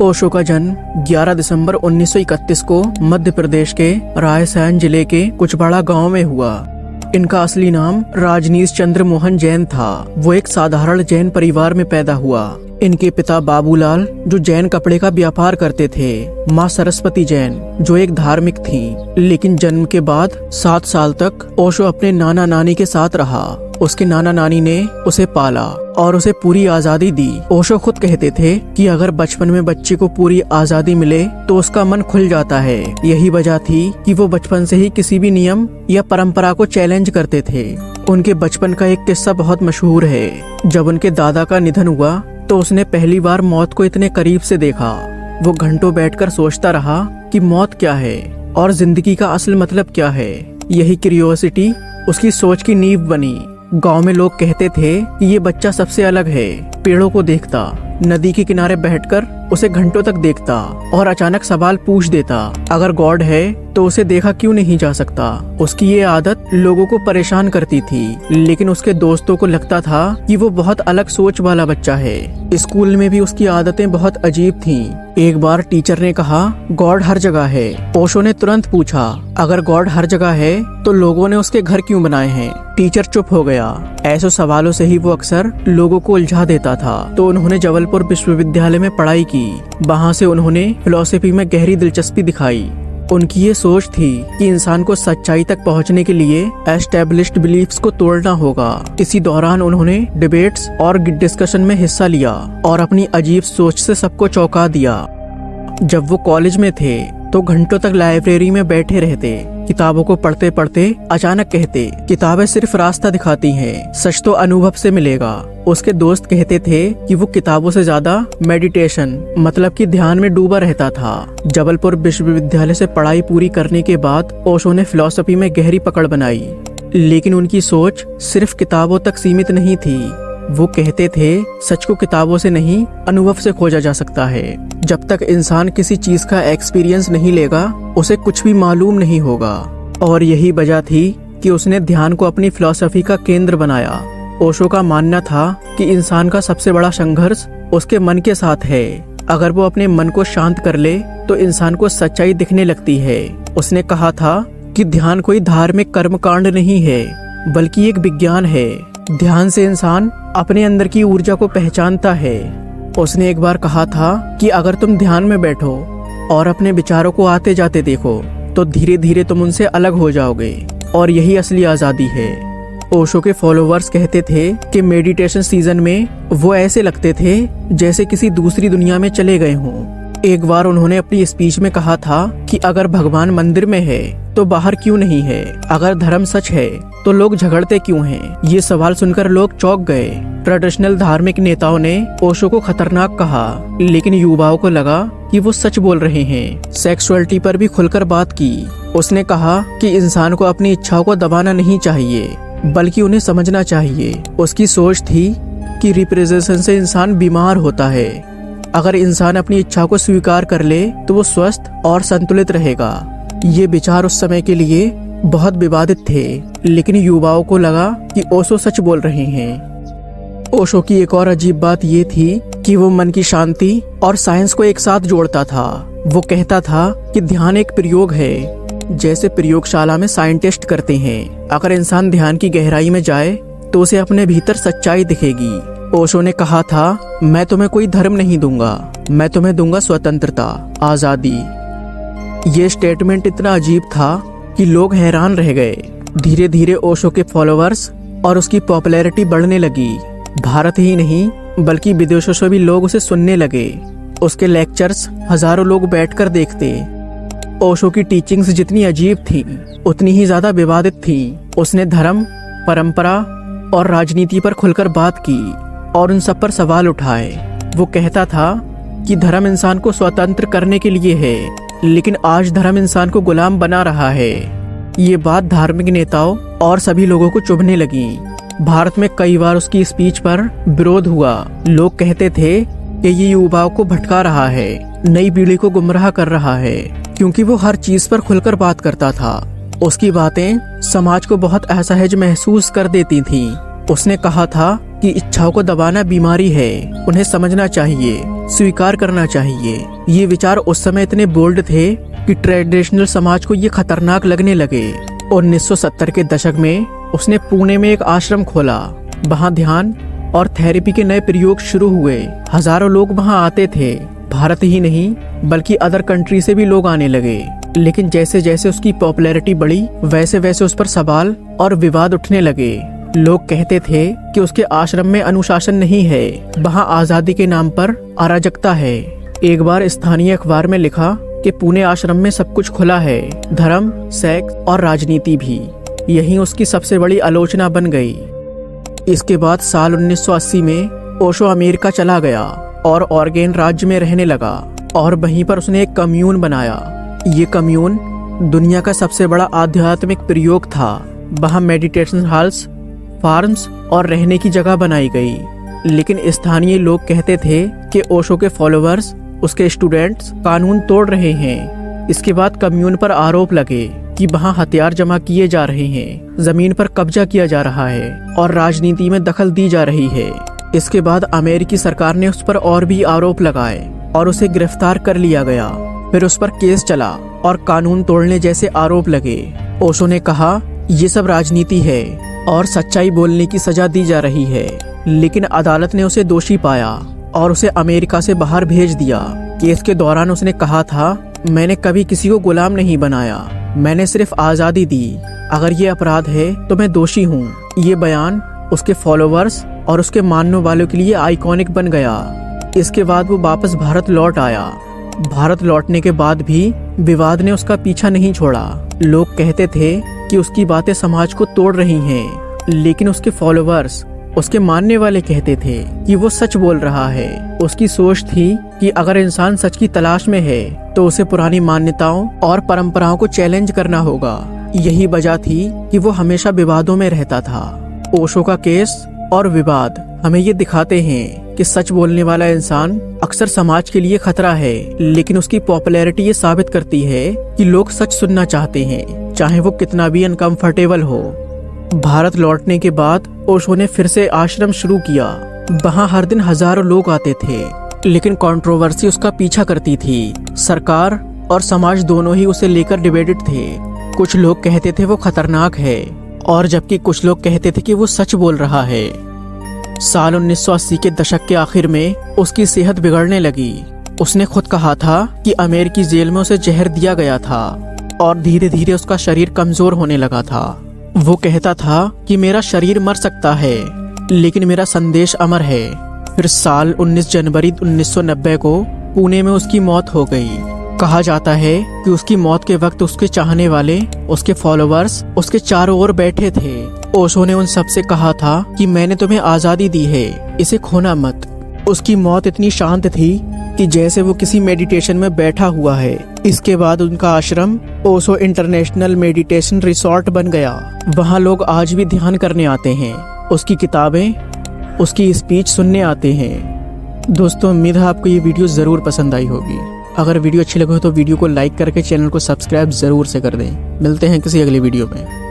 ओशो का जन्म 11 दिसंबर 1931 को मध्य प्रदेश के रायसेन जिले के कुचबाड़ा गांव में हुआ। इनका असली नाम राजनीश चंद्र मोहन जैन था। वो एक साधारण जैन परिवार में पैदा हुआ। इनके पिता बाबूलाल जो जैन कपड़े का व्यापार करते थे, माँ सरस्वती जैन जो एक धार्मिक थी। लेकिन जन्म के बाद 7 साल तक ओशो अपने नाना नानी के साथ रहा। उसके नाना नानी ने उसे पाला और उसे पूरी आजादी दी। ओशो खुद कहते थे कि अगर बचपन में बच्चे को पूरी आजादी मिले तो उसका मन खुल जाता है। यही वजह थी कि वो बचपन से ही किसी भी नियम या परंपरा को चैलेंज करते थे। उनके बचपन का एक किस्सा बहुत मशहूर है। जब उनके दादा का निधन हुआ तो उसने पहली बार मौत को इतने करीब से देखा। वो घंटों बैठकर सोचता रहा कि मौत क्या है और जिंदगी का असल मतलब क्या है। यही क्यूरियोसिटी उसकी सोच की नींव बनी। गांव में लोग कहते थे कि ये बच्चा सबसे अलग है। पेड़ों को देखता, नदी के किनारे बैठकर उसे घंटों तक देखता और अचानक सवाल पूछ देता, अगर गॉड है तो उसे देखा क्यों नहीं जा सकता। उसकी ये आदत लोगों को परेशान करती थी, लेकिन उसके दोस्तों को लगता था कि वो बहुत अलग सोच वाला बच्चा है। स्कूल में भी उसकी आदतें बहुत अजीब थीं। एक बार टीचर ने कहा, गॉड हर जगह है। ओशो ने तुरंत पूछा, अगर गॉड हर जगह है तो लोगों ने उसके घर क्यों बनाए हैं? टीचर चुप हो गया। ऐसे सवालों से ही वो अक्सर लोगों को उलझा देता था। तो उन्होंने जबलपुर विश्वविद्यालय में पढ़ाई की। वहाँ से उन्होंने फिलॉसफी में गहरी दिलचस्पी दिखाई। उनकी ये सोच थी कि इंसान को सच्चाई तक पहुंचने के लिए एस्टेब्लिश्ड बिलीफ्स को तोड़ना होगा। इसी दौरान उन्होंने डिबेट्स और डिस्कशन में हिस्सा लिया और अपनी अजीब सोच से सबको चौंका दिया। जब वो कॉलेज में थे तो घंटों तक लाइब्रेरी में बैठे रहते। किताबों को पढ़ते पढ़ते अचानक कहते, किताबें सिर्फ रास्ता दिखाती हैं, सच तो अनुभव से मिलेगा। उसके दोस्त कहते थे कि वो किताबों से ज्यादा मेडिटेशन मतलब कि ध्यान में डूबा रहता था। जबलपुर विश्वविद्यालय से पढ़ाई पूरी करने के बाद ओशो ने फिलॉसफी में गहरी पकड़ बनाई। लेकिन उनकी सोच सिर्फ किताबों तक सीमित नहीं थी। वो कहते थे, सच को किताबों से नहीं अनुभव से खोजा जा सकता है। जब तक इंसान किसी चीज का एक्सपीरियंस नहीं लेगा उसे कुछ भी मालूम नहीं होगा। और यही वजह थी कि उसने ध्यान को अपनी फिलॉसफी का केंद्र बनाया। ओशो का मानना था कि इंसान का सबसे बड़ा संघर्ष उसके मन के साथ है। अगर वो अपने मन को शांत कर ले तो इंसान को सच्चाई दिखने लगती है। उसने कहा था कि ध्यान कोई धार्मिक कर्मकांड नहीं है बल्कि एक विज्ञान है। ध्यान से इंसान अपने अंदर की ऊर्जा को पहचानता है। उसने एक बार कहा था कि अगर तुम ध्यान में बैठो और अपने विचारों को आते जाते देखो तो धीरे धीरे तुम उनसे अलग हो जाओगे और यही असली आजादी है। ओशो के फॉलोवर्स कहते थे कि मेडिटेशन सीजन में वो ऐसे लगते थे जैसे किसी दूसरी दुनिया में चले गए हों। एक बार उन्होंने अपनी स्पीच में कहा था कि अगर भगवान मंदिर में है तो बाहर क्यों नहीं है? अगर धर्म सच है तो लोग झगड़ते क्यों हैं? ये सवाल सुनकर लोग चौंक गए। ट्रेडिशनल धार्मिक नेताओं ने ओशो को खतरनाक कहा, लेकिन युवाओं को लगा कि वो सच बोल रहे हैं। सेक्सुअलिटी पर भी खुलकर बात की। उसने कहा कि इंसान को अपनी इच्छाओं को दबाना नहीं चाहिए बल्कि उन्हें समझना चाहिए। उसकी सोच थी कि रिप्रेजेंटेशन से इंसान बीमार होता है। अगर इंसान अपनी इच्छा को स्वीकार कर ले तो वो स्वस्थ और संतुलित रहेगा। ये विचार उस समय के लिए बहुत विवादित थे, लेकिन युवाओं को लगा कि ओशो सच बोल रहे हैं। ओशो की एक और अजीब बात ये थी कि वो मन की शांति और साइंस को एक साथ जोड़ता था। वो कहता था कि ध्यान एक प्रयोग है, जैसे प्रयोगशाला में साइंटिस्ट करते हैं। अगर इंसान ध्यान की गहराई में जाए तो उसे अपने भीतर सच्चाई दिखेगी। ओशो ने कहा था, मैं तुम्हें कोई धर्म नहीं दूंगा, मैं तुम्हें दूंगा स्वतंत्रता, आजादी। ये स्टेटमेंट इतना अजीब था कि लोग हैरान रह गए। धीरे धीरे ओशो के फॉलोअर्स और उसकी पॉपुलैरिटी बढ़ने लगी। भारत ही नहीं बल्कि विदेशों से भी लोग उसे सुनने लगे। उसके लेक्चर्स हजारों लोग बैठकर देखते। ओशो की टीचिंग्स जितनी अजीब थी उतनी ही ज्यादा विवादित थी। उसने धर्म, परंपरा और राजनीति पर खुलकर बात की और उन सब पर सवाल उठाए। वो कहता था कि धर्म इंसान को स्वतंत्र करने के लिए है, लेकिन आज धर्म इंसान को गुलाम बना रहा है। ये बात धार्मिक नेताओं और सभी लोगों को चुभने लगी। भारत में कई बार उसकी स्पीच पर विरोध हुआ। लोग कहते थे कि ये युवाओं को भटका रहा है, नई पीढ़ी को गुमराह कर रहा है, क्योंकि वो हर चीज पर खुलकर बात करता था। उसकी बातें समाज को बहुत असहज महसूस कर देती थीं। उसने कहा था कि इच्छाओं को दबाना बीमारी है, उन्हें समझना चाहिए, स्वीकार करना चाहिए। ये विचार उस समय इतने बोल्ड थे कि ट्रेडिशनल समाज को ये खतरनाक लगने लगे। 1970 के दशक में उसने पुणे में एक आश्रम खोला। वहाँ ध्यान और थेरेपी के नए प्रयोग शुरू हुए। हजारों लोग वहाँ आते थे। भारत ही नहीं बल्कि अदर कंट्री से भी लोग आने लगे। लेकिन जैसे जैसे उसकी पॉपुलैरिटी बढ़ी वैसे वैसे उस पर सवाल और विवाद उठने लगे। लोग कहते थे कि उसके आश्रम में अनुशासन नहीं है, वहाँ आजादी के नाम पर अराजकता है। एक बार स्थानीय अखबार में लिखा कि पुणे आश्रम में सब कुछ खुला है, धर्म, सेक्स और राजनीति भी। यही उसकी सबसे बड़ी आलोचना बन गई। इसके बाद साल 1980 में ओशो अमेरिका चला गया और ऑर्गेन राज्य में रहने लगा और वहीं पर उसने एक कम्यून बनाया। ये कम्यून दुनिया का सबसे बड़ा आध्यात्मिक प्रयोग था। वहाँ मेडिटेशन हॉल्स, फार्म्स और रहने की जगह बनाई गई। लेकिन स्थानीय लोग कहते थे कि ओशो के फॉलोअर्स, उसके स्टूडेंट्स कानून तोड़ रहे हैं। इसके बाद कम्यून पर आरोप लगे कि वहाँ हथियार जमा किए जा रहे हैं, जमीन पर कब्जा किया जा रहा है और राजनीति में दखल दी जा रही है। इसके बाद अमेरिकी सरकार ने उस पर और भी आरोप लगाए और उसे गिरफ्तार कर लिया गया। फिर उस पर केस चला और कानून तोड़ने जैसे आरोप लगे। ओशो ने कहा ये सब राजनीति है और सच्चाई बोलने की सजा दी जा रही है। लेकिन अदालत ने उसे दोषी पाया और उसे अमेरिका से बाहर भेज दिया। केस के दौरान उसने कहा था, मैंने कभी किसी को गुलाम नहीं बनाया, मैंने सिर्फ आजादी दी। अगर ये अपराध है तो मैं दोषी हूँ। ये बयान उसके फॉलोअर्स और उसके मानने वालों के लिए आइकॉनिक बन गया। इसके बाद वो वापस भारत लौट आया। भारत लौटने के बाद भी विवाद ने उसका पीछा नहीं छोड़ा। लोग कहते थे कि उसकी बातें समाज को तोड़ रही हैं, लेकिन उसके फॉलोअर्स, उसके मानने वाले कहते थे कि वो सच बोल रहा है। उसकी सोच थी कि अगर इंसान सच की तलाश में है तो उसे पुरानी मान्यताओं और परंपराओं को चैलेंज करना होगा। यही वजह थी कि वो हमेशा विवादों में रहता था। ओशो का केस और विवाद हमें ये दिखाते हैं कि सच बोलने वाला इंसान अक्सर समाज के लिए खतरा है। लेकिन उसकी पॉपुलैरिटी ये साबित करती है कि लोग सच सुनना चाहते हैं, चाहे वो कितना भी अनकंफर्टेबल हो। भारत लौटने के बाद ओशो ने फिर से आश्रम शुरू किया। वहाँ हर दिन हजारों लोग आते थे, लेकिन कंट्रोवर्सी उसका पीछा करती थी। सरकार और समाज दोनों ही उसे लेकर डिबेटेड थे। कुछ लोग कहते थे वो खतरनाक है और जबकि कुछ लोग कहते थे कि वो सच बोल रहा है। साल 1980 के दशक के आखिर में उसकी सेहत बिगड़ने लगी। उसने खुद कहा था कि अमेरिकी जेल में उसे जहर दिया गया था और धीरे धीरे उसका शरीर कमजोर होने लगा था। वो कहता था कि मेरा शरीर मर सकता है लेकिन मेरा संदेश अमर है। फिर साल 19 जनवरी 1990 को पुणे में उसकी मौत हो गई। कहा जाता है कि उसकी मौत के वक्त उसके चाहने वाले, उसके फॉलोअर्स उसके चारों ओर बैठे थे। ओशो ने उन सब से कहा था कि मैंने तुम्हें आजादी दी है, इसे खोना मत। उसकी मौत इतनी शांत थी कि जैसे वो किसी मेडिटेशन में बैठा हुआ है। इसके बाद उनका आश्रम ओशो इंटरनेशनल मेडिटेशन रिसोर्ट बन गया। वहाँ लोग आज भी ध्यान करने आते हैं, उसकी किताबें, उसकी स्पीच सुनने आते हैं। दोस्तों, उम्मीद है आपको ये वीडियो ज़रूर पसंद आई होगी। अगर वीडियो अच्छी लगे तो वीडियो को लाइक करके चैनल को सब्सक्राइब ज़रूर से कर दें। मिलते हैं किसी अगली वीडियो में।